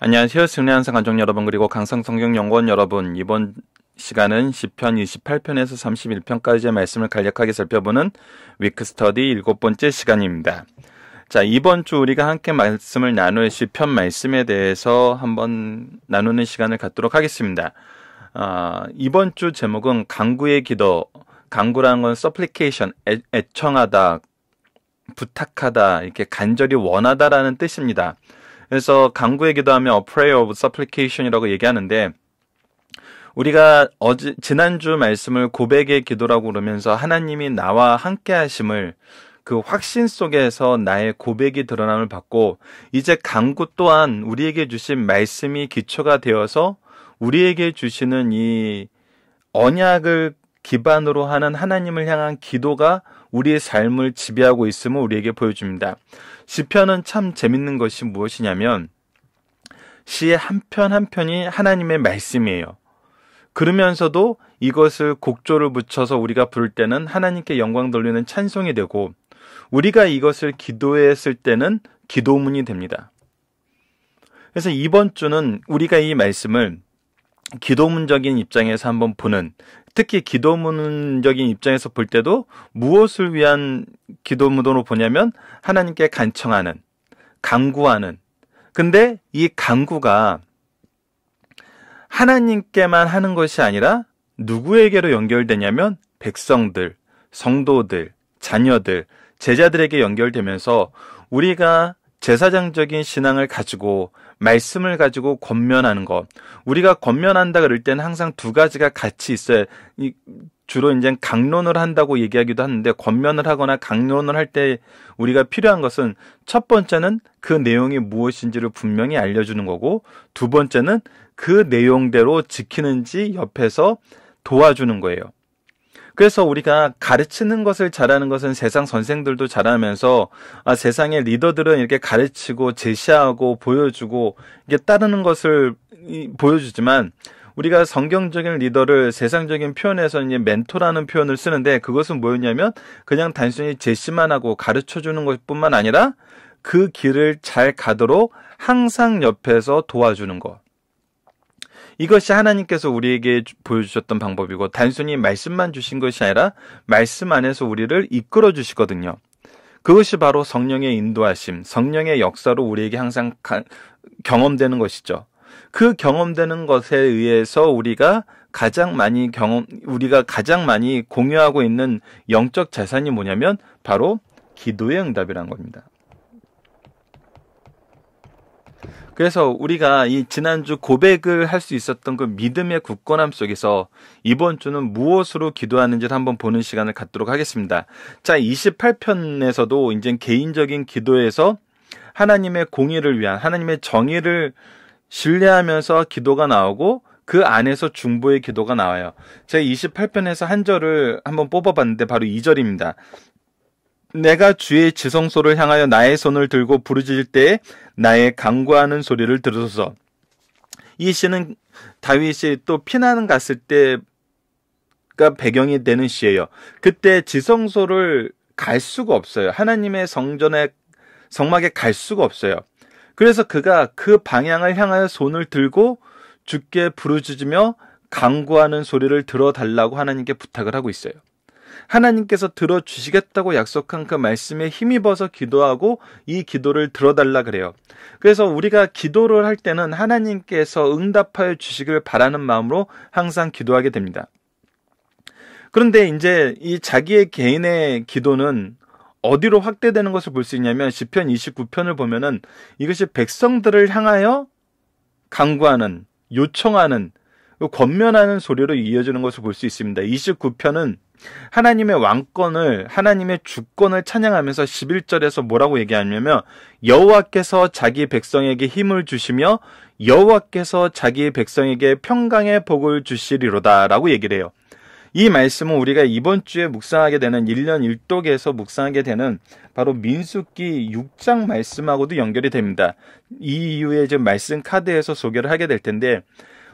안녕하세요. 승리한상 가족 여러분, 그리고 강성성경연구원 여러분. 이번 시간은 시편 28편에서 31편까지의 말씀을 간략하게 살펴보는 위크스터디 7번째 시간입니다. 자, 이번 주 우리가 함께 말씀을 나눌 시편 말씀에 대해서 한번 나누는 시간을 갖도록 하겠습니다. 이번 주 제목은 간구의 기도. 간구라는 건 supplication, 애청하다, 부탁하다, 이렇게 간절히 원하다라는 뜻입니다. 그래서 간구의 기도하면 a prayer of supplication이라고 얘기하는데, 우리가 지난주 말씀을 고백의 기도라고 그러면서 하나님이 나와 함께 하심을, 그 확신 속에서 나의 고백이 드러남을 받고, 이제 간구 또한 우리에게 주신 말씀이 기초가 되어서 우리에게 주시는 이 언약을 기반으로 하는 하나님을 향한 기도가 우리의 삶을 지배하고 있음을 우리에게 보여줍니다. 시편은 참 재밌는 것이 무엇이냐면, 시의 한 편 한 편이 하나님의 말씀이에요. 그러면서도 이것을 곡조를 붙여서 우리가 부를 때는 하나님께 영광 돌리는 찬송이 되고, 우리가 이것을 기도했을 때는 기도문이 됩니다. 그래서 이번 주는 우리가 이 말씀을 기도문적인 입장에서 한번 보는, 특히 기도문적인 입장에서 볼 때도 무엇을 위한 기도문으로 보냐면 하나님께 간청하는, 간구하는. 근데 이 간구가 하나님께만 하는 것이 아니라 누구에게로 연결되냐면 백성들, 성도들, 자녀들, 제자들에게 연결되면서 우리가 제사장적인 신앙을 가지고 말씀을 가지고 권면하는 것. 우리가 권면한다 그럴 때는 항상 두 가지가 같이 있어요. 주로 이제 강론을 한다고 얘기하기도 하는데, 권면을 하거나 강론을 할 때 우리가 필요한 것은 첫 번째는 그 내용이 무엇인지를 분명히 알려주는 거고, 두 번째는 그 내용대로 지키는지 옆에서 도와주는 거예요. 그래서 우리가 가르치는 것을 잘하는 것은 세상 선생들도 잘하면서, 세상의 리더들은 이렇게 가르치고 제시하고 보여주고 이게 따르는 것을 보여주지만, 우리가 성경적인 리더를 세상적인 표현에서는 이제 멘토라는 표현을 쓰는데, 그것은 뭐였냐면 그냥 단순히 제시만 하고 가르쳐주는 것뿐만 아니라 그 길을 잘 가도록 항상 옆에서 도와주는 것. 이것이 하나님께서 우리에게 보여주셨던 방법이고, 단순히 말씀만 주신 것이 아니라 말씀 안에서 우리를 이끌어 주시거든요. 그것이 바로 성령의 인도하심, 성령의 역사로 우리에게 항상 경험되는 것이죠. 그 경험되는 것에 의해서 우리가 가장 많이 공유하고 있는 영적 자산이 뭐냐면 바로 기도의 응답이라는 겁니다. 그래서 우리가 이 지난주 고백을 할 수 있었던 그 믿음의 굳건함 속에서 이번 주는 무엇으로 기도하는지를 한번 보는 시간을 갖도록 하겠습니다. 자, 28편에서도 이제 개인적인 기도에서 하나님의 공의를 위한, 하나님의 정의를 신뢰하면서 기도가 나오고, 그 안에서 중보의 기도가 나와요. 제가 28편에서 한 절을 한번 뽑아봤는데 바로 2절입니다. 내가 주의 지성소를 향하여 나의 손을 들고 부르짖을 때에 나의 간구하는 소리를 들으소서. 이 시는 다윗이 또 피난 갔을 때가 배경이 되는 시예요. 그때 지성소를 갈 수가 없어요. 하나님의 성막에 갈 수가 없어요. 그래서 그가 그 방향을 향하여 손을 들고 주께 부르짖으며 간구하는 소리를 들어달라고 하나님께 부탁을 하고 있어요. 하나님께서 들어주시겠다고 약속한 그 말씀에 힘입어서 기도하고 이 기도를 들어달라 그래요. 그래서 우리가 기도를 할 때는 하나님께서 응답하여 주시길 바라는 마음으로 항상 기도하게 됩니다. 그런데 이제 이 자기의 개인의 기도는 어디로 확대되는 것을 볼 수 있냐면, 시편 29편을 보면은 이것이 백성들을 향하여 간구하는, 요청하는, 권면하는 소리로 이어지는 것을 볼 수 있습니다. 29편은 하나님의 왕권을, 하나님의 주권을 찬양하면서 11절에서 뭐라고 얘기하냐면, 여호와께서 자기 백성에게 힘을 주시며 여호와께서 자기 백성에게 평강의 복을 주시리로다 라고 얘기를 해요. 이 말씀은 우리가 이번 주에 묵상하게 되는 1년 1독에서 묵상하게 되는 바로 민수기 6장 말씀하고도 연결이 됩니다. 이 이후에 지금 말씀 카드에서 소개를 하게 될 텐데,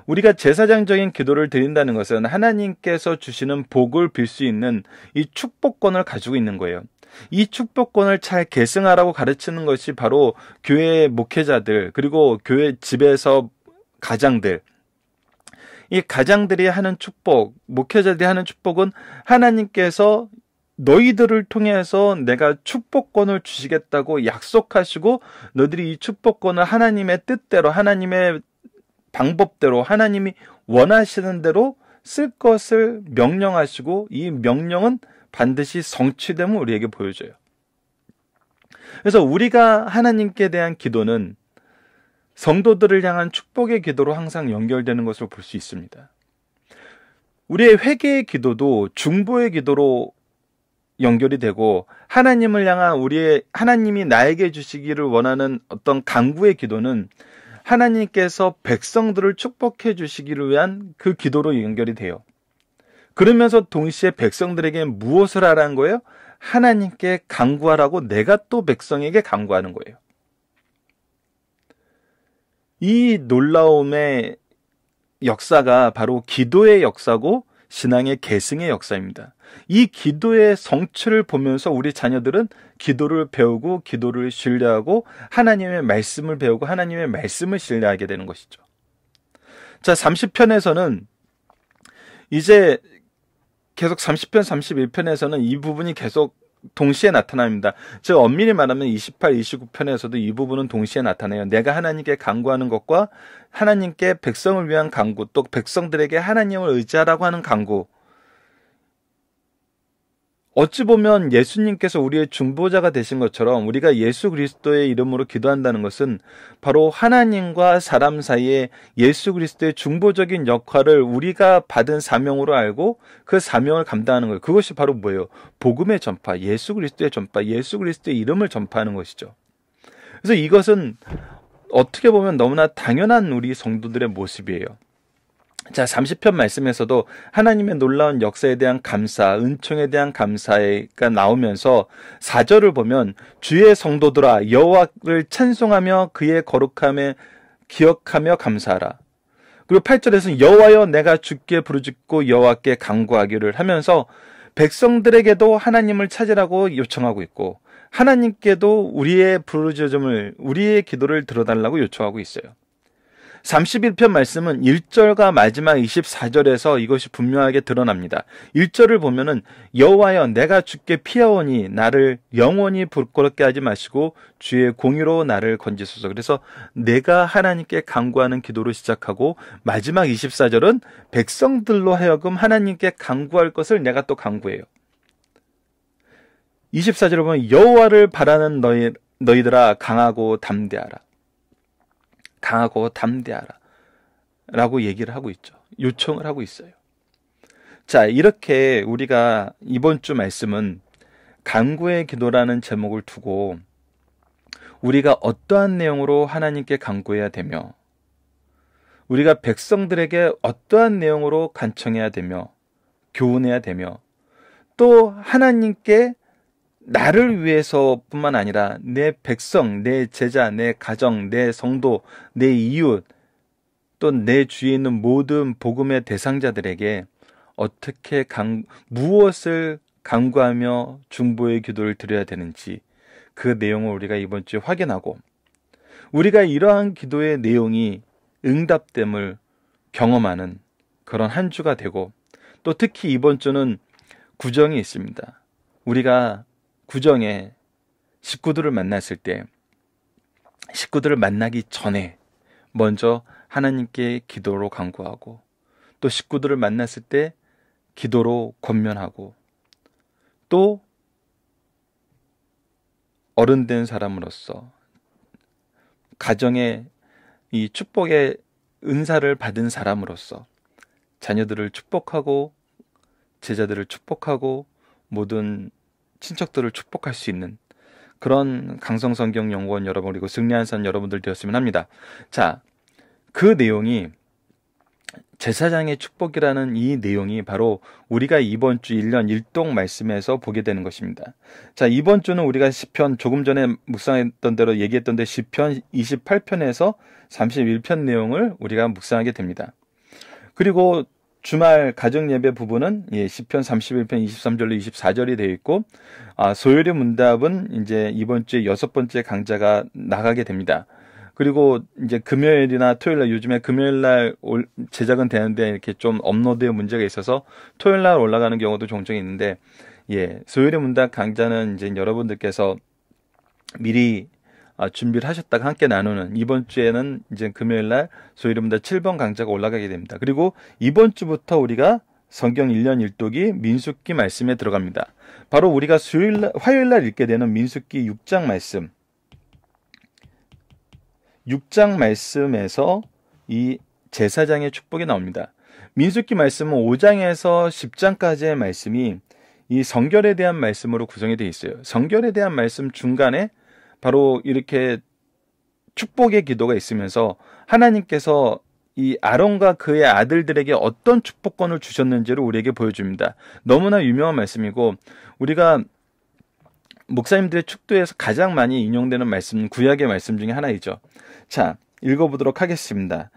우리가 제사장적인 기도를 드린다는 것은 하나님께서 주시는 복을 빌 수 있는 이 축복권을 가지고 있는 거예요. 이 축복권을 잘 계승하라고 가르치는 것이 바로 교회 목회자들, 그리고 교회 집에서 가장들, 이 가장들이 하는 축복, 목회자들이 하는 축복은 하나님께서 너희들을 통해서 내가 축복권을 주시겠다고 약속하시고, 너희들이 이 축복권을 하나님의 뜻대로, 하나님의 방법대로, 하나님이 원하시는 대로 쓸 것을 명령하시고, 이 명령은 반드시 성취됨을 우리에게 보여줘요. 그래서 우리가 하나님께 대한 기도는 성도들을 향한 축복의 기도로 항상 연결되는 것을 볼 수 있습니다. 우리의 회개의 기도도 중보의 기도로 연결이 되고, 하나님을 향한 하나님이 나에게 주시기를 원하는 어떤 간구의 기도는 하나님께서 백성들을 축복해 주시기를 위한 그 기도로 연결이 돼요. 그러면서 동시에 백성들에게 무엇을 하라는 거예요? 하나님께 간구하라고 내가 또 백성에게 간구하는 거예요. 이 놀라움의 역사가 바로 기도의 역사고 신앙의 계승의 역사입니다. 이 기도의 성취를 보면서 우리 자녀들은 기도를 배우고 기도를 신뢰하고 하나님의 말씀을 배우고 하나님의 말씀을 신뢰하게 되는 것이죠. 자, 30편에서는 이제 계속 30편, 31편에서는 이 부분이 계속 동시에 나타납니다. 즉 엄밀히 말하면 28, 29편에서도 이 부분은 동시에 나타나요. 내가 하나님께 간구하는 것과 하나님께 백성을 위한 간구, 또 백성들에게 하나님을 의지하라고 하는 간구. 어찌 보면 예수님께서 우리의 중보자가 되신 것처럼 우리가 예수 그리스도의 이름으로 기도한다는 것은 바로 하나님과 사람 사이에 예수 그리스도의 중보적인 역할을 우리가 받은 사명으로 알고 그 사명을 감당하는 거예요. 그것이 바로 뭐예요? 복음의 전파, 예수 그리스도의 전파, 예수 그리스도의 이름을 전파하는 것이죠. 그래서 이것은 어떻게 보면 너무나 당연한 우리 성도들의 모습이에요. 자, 30편 말씀에서도 하나님의 놀라운 역사에 대한 감사, 은총에 대한 감사가 나오면서 4절을 보면 주의 성도들아 여호와를 찬송하며 그의 거룩함에 기억하며 감사하라. 그리고 8절에서는 여호와여 내가 주께 부르짖고 여호와께 간구하기를 하면서 백성들에게도 하나님을 찾으라고 요청하고 있고, 하나님께도 우리의 부르짖음을, 우리의 기도를 들어달라고 요청하고 있어요. 31편 말씀은 1절과 마지막 24절에서 이것이 분명하게 드러납니다. 1절을 보면은 여호와여 내가 주께 피하오니 나를 영원히 부끄럽게 하지 마시고 주의 공의로 나를 건지소서. 그래서 내가 하나님께 간구하는 기도로 시작하고, 마지막 24절은 백성들로 하여금 하나님께 간구할 것을 내가 또 간구해요. 24절을 보면 여호와를 바라는 너희들아 강하고 담대하라. 강하고 담대하라 라고 얘기를 하고 있죠. 요청을 하고 있어요. 자, 이렇게 우리가 이번 주 말씀은 간구의 기도라는 제목을 두고 우리가 어떠한 내용으로 하나님께 간구해야 되며, 우리가 백성들에게 어떠한 내용으로 간청해야 되며 교훈해야 되며, 또 하나님께 나를 위해서뿐만 아니라 내 백성, 내 제자, 내 가정, 내 성도, 내 이웃, 또 내 주위에 있는 모든 복음의 대상자들에게 어떻게 무엇을 간구하며 중보의 기도를 드려야 되는지, 그 내용을 우리가 이번 주에 확인하고, 우리가 이러한 기도의 내용이 응답됨을 경험하는 그런 한 주가 되고, 또 특히 이번 주는 구정이 있습니다. 우리가 구정에 식구들을 만났을 때, 식구들을 만나기 전에 먼저 하나님께 기도로 간구하고, 또 식구들을 만났을 때 기도로 권면하고, 또 어른 된 사람으로서 가정의 이 축복의 은사를 받은 사람으로서 자녀들을 축복하고 제자들을 축복하고 모든 친척들을 축복할 수 있는 그런 강성성경연구원 여러분, 그리고 승리한산 여러분들 되었으면 합니다. 자, 그 내용이, 제사장의 축복이라는 이 내용이 바로 우리가 이번 주 1년 1동 말씀에서 보게 되는 것입니다. 자, 이번 주는 우리가 시편, 조금 전에 묵상했던 대로 얘기했던 데 시편 28편에서 31편 내용을 우리가 묵상하게 됩니다. 그리고 주말 가정 예배 부분은 시편 31편 23절로 24절이 되어 있고, 소요리 문답은 이제 이번 주에 6번째 강좌가 나가게 됩니다. 그리고 이제 금요일이나 토요일날, 요즘에 금요일날 제작은 되는데 이렇게 좀 업로드에 문제가 있어서 토요일날 올라가는 경우도 종종 있는데, 소요리 문답 강좌는 이제 여러분들께서 미리 준비를 하셨다가 함께 나누는, 이번 주에는 이제 금요일날 소요리 문답 7번 강좌가 올라가게 됩니다. 그리고 이번 주부터 우리가 성경 1년 1독이 민수기 말씀에 들어갑니다. 바로 우리가 화요일날 읽게 되는 민수기 6장 말씀, 6장 말씀에서 이 제사장의 축복이 나옵니다. 민수기 말씀은 5장에서 10장까지의 말씀이 이 성결에 대한 말씀으로 구성이 되어 있어요. 성결에 대한 말씀 중간에 바로 이렇게 축복의 기도가 있으면서 하나님께서 이 아론과 그의 아들들에게 어떤 축복권을 주셨는지를 우리에게 보여줍니다. 너무나 유명한 말씀이고, 우리가 목사님들의 축도에서 가장 많이 인용되는 말씀, 구약의 말씀 중에 하나이죠. 자, 읽어보도록 하겠습니다.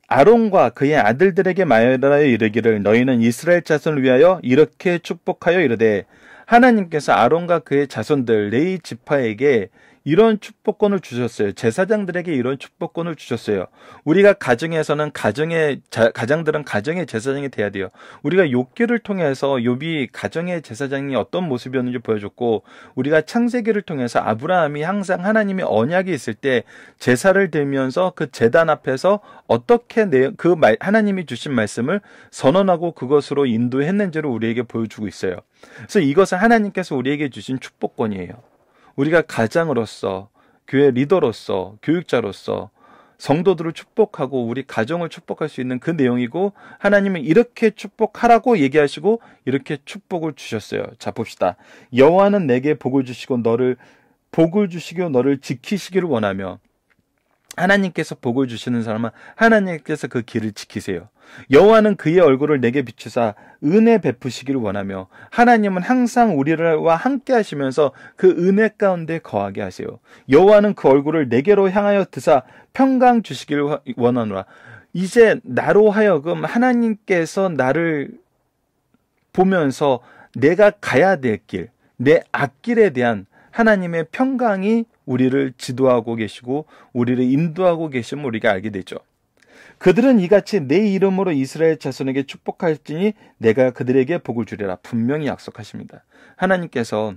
아론과 그의 아들들에게 말하여 이르기를, 너희는 이스라엘 자손을 위하여 이렇게 축복하여 이르되, 하나님께서 아론과 그의 자손들 레위 지파에게 이런 축복권을 주셨어요. 제사장들에게 이런 축복권을 주셨어요. 우리가 가정에서는 가장들은 가정의 제사장이 돼야 돼요. 우리가 욥기를 통해서 욥이 가정의 제사장이 어떤 모습이었는지 보여줬고, 우리가 창세기를 통해서 아브라함이 항상 하나님의 언약이 있을 때 제사를 드리면서 그 제단 앞에서 어떻게 하나님이 주신 말씀을 선언하고 그것으로 인도했는지를 우리에게 보여주고 있어요. 그래서 이것은 하나님께서 우리에게 주신 축복권이에요. 우리가 가장으로서, 교회 리더로서, 교육자로서 성도들을 축복하고 우리 가정을 축복할 수 있는 그 내용이고, 하나님은 이렇게 축복하라고 얘기하시고 이렇게 축복을 주셨어요. 자, 봅시다. 여호와는 내게 복을 주시고 너를 지키시기를 원하며, 하나님께서 복을 주시는 사람은 하나님께서 그 길을 지키세요. 여호와는 그의 얼굴을 내게 비추사 은혜 베푸시기를 원하며, 하나님은 항상 우리와 함께 하시면서 그 은혜 가운데 거하게 하세요. 여호와는 그 얼굴을 내게로 향하여 드사 평강 주시기를 원하노라. 이제 나로 하여금 하나님께서 나를 보면서 내가 가야 될 길, 내 앞길에 대한 하나님의 평강이 우리를 지도하고 계시고 우리를 인도하고 계심을 우리가 알게 되죠. 그들은 이같이 내 이름으로 이스라엘 자손에게 축복할지니 내가 그들에게 복을 주리라. 분명히 약속하십니다. 하나님께서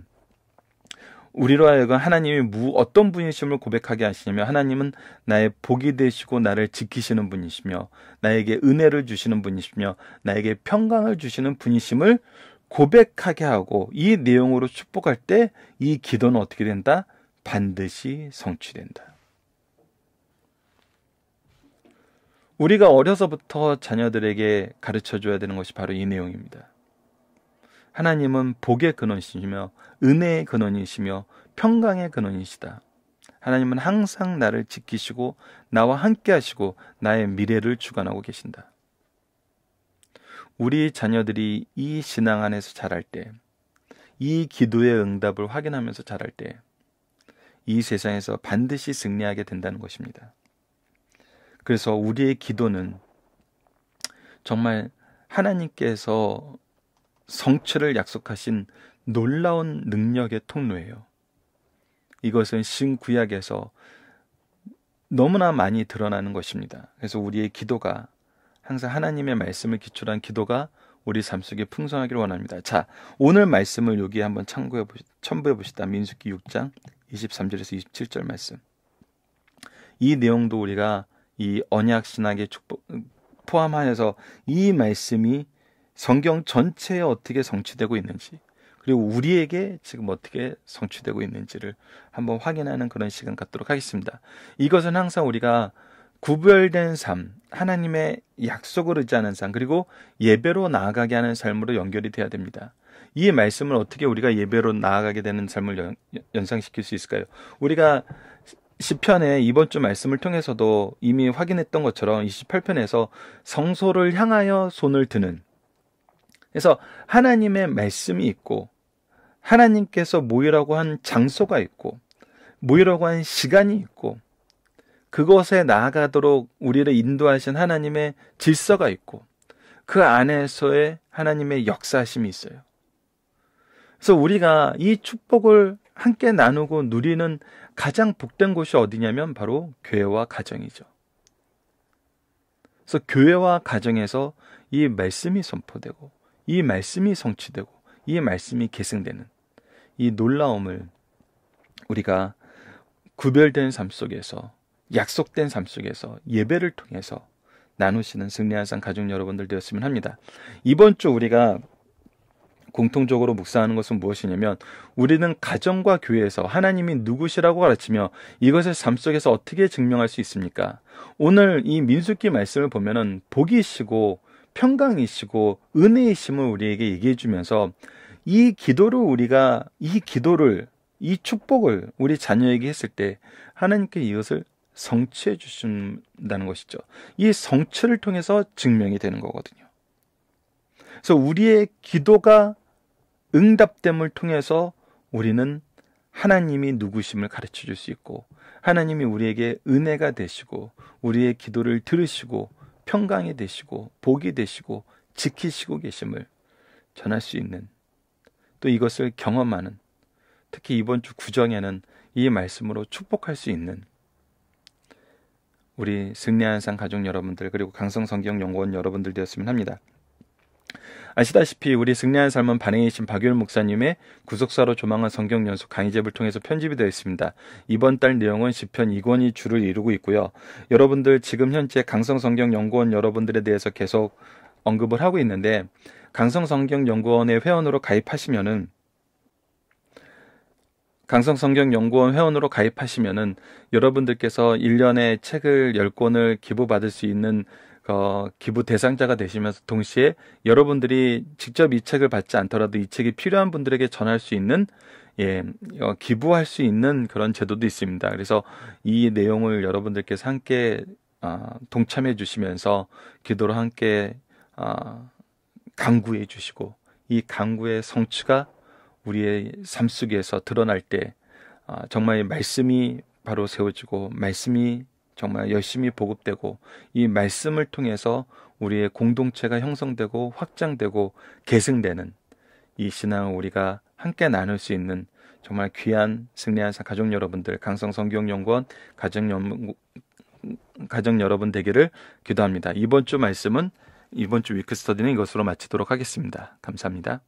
우리로 하여금 하나님이 어떤 분이심을 고백하게 하시냐면, 하나님은 나의 복이 되시고 나를 지키시는 분이시며 나에게 은혜를 주시는 분이시며 나에게 평강을 주시는 분이심을 고백하게 하고, 이 내용으로 축복할 때 이 기도는 어떻게 된다? 반드시 성취된다. 우리가 어려서부터 자녀들에게 가르쳐줘야 되는 것이 바로 이 내용입니다. 하나님은 복의 근원이시며 은혜의 근원이시며 평강의 근원이시다. 하나님은 항상 나를 지키시고 나와 함께 하시고 나의 미래를 주관하고 계신다. 우리 자녀들이 이 신앙 안에서 자랄 때, 이 기도의 응답을 확인하면서 자랄 때, 이 세상에서 반드시 승리하게 된다는 것입니다. 그래서 우리의 기도는 정말 하나님께서 성취를 약속하신 놀라운 능력의 통로예요. 이것은 신구약에서 너무나 많이 드러나는 것입니다. 그래서 우리의 기도가 항상 하나님의 말씀을 기초로 한 기도가 우리 삶 속에 풍성하기를 원합니다. 자, 오늘 말씀을 여기에 한번 첨부해 보시다. 민수기 6장 23절에서 27절 말씀. 이 내용도 우리가 이 언약 신학의 축복 포함하여서 이 말씀이 성경 전체에 어떻게 성취되고 있는지, 그리고 우리에게 지금 어떻게 성취되고 있는지를 한번 확인하는 그런 시간 갖도록 하겠습니다. 이것은 항상 우리가 구별된 삶, 하나님의 약속을 의지하는 삶, 그리고 예배로 나아가게 하는 삶으로 연결이 돼야 됩니다. 이 말씀을 어떻게 우리가 예배로 나아가게 되는 삶을 연상시킬 수 있을까요? 우리가 시편의 이번 주 말씀을 통해서도 이미 확인했던 것처럼 28편에서 성소를 향하여 손을 드는, 그래서 하나님의 말씀이 있고 하나님께서 모이라고 한 장소가 있고 모이라고 한 시간이 있고 그것에 나아가도록 우리를 인도하신 하나님의 질서가 있고, 그 안에서의 하나님의 역사심이 있어요. 그래서 우리가 이 축복을 함께 나누고 누리는 가장 복된 곳이 어디냐면 바로 교회와 가정이죠. 그래서 교회와 가정에서 이 말씀이 선포되고 이 말씀이 성취되고 이 말씀이 계승되는 이 놀라움을 우리가 구별된 삶 속에서, 약속된 삶 속에서, 예배를 통해서 나누시는 승리한 삶 가족 여러분들 되었으면 합니다. 이번 주 우리가 공통적으로 묵상하는 것은 무엇이냐면, 우리는 가정과 교회에서 하나님이 누구시라고 가르치며 이것을 삶 속에서 어떻게 증명할 수 있습니까? 오늘 이 민수기 말씀을 보면은 복이시고 평강이시고 은혜이심을 우리에게 얘기해 주면서 이 축복을 우리 자녀에게 했을 때 하나님께 이것을 성취해 주신다는 것이죠. 이 성취를 통해서 증명이 되는 거거든요. 그래서 우리의 기도가 응답됨을 통해서 우리는 하나님이 누구심을 가르쳐 줄 수 있고, 하나님이 우리에게 은혜가 되시고 우리의 기도를 들으시고 평강이 되시고 복이 되시고 지키시고 계심을 전할 수 있는, 또 이것을 경험하는, 특히 이번 주 구정에는 이 말씀으로 축복할 수 있는 우리 승리한 삶 가족 여러분들, 그리고 강성성경연구원 여러분들 되었으면 합니다. 아시다시피 우리 승리한 삶은 반응이신 박유일 목사님의 구속사로 조망한 성경연수 강의집을 통해서 편집이 되어 있습니다. 이번 달 내용은 시편 2권이 주를 이루고 있고요. 여러분들 지금 현재 강성성경연구원 여러분들에 대해서 계속 언급을 하고 있는데, 강성성경연구원의 회원으로 가입하시면은 여러분들께서 1년에 책을 10권을 기부받을 수 있는 기부 대상자가 되시면서 동시에 여러분들이 직접 이 책을 받지 않더라도 이 책이 필요한 분들에게 전할 수 있는, 기부할 수 있는 그런 제도도 있습니다. 그래서 이 내용을 여러분들께서 함께 동참해 주시면서 기도로 함께 강구해 주시고, 이 강구의 성취가 우리의 삶 속에서 드러날 때 정말 말씀이 바로 세워지고 말씀이 정말 열심히 보급되고 이 말씀을 통해서 우리의 공동체가 형성되고 확장되고 계승되는 이 신앙을 우리가 함께 나눌 수 있는 정말 귀한 승리한 가족 여러분들, 강성성경연구원 가정 여러분 되기를 기도합니다. 이번 주 위크 스터디는 이것으로 마치도록 하겠습니다. 감사합니다.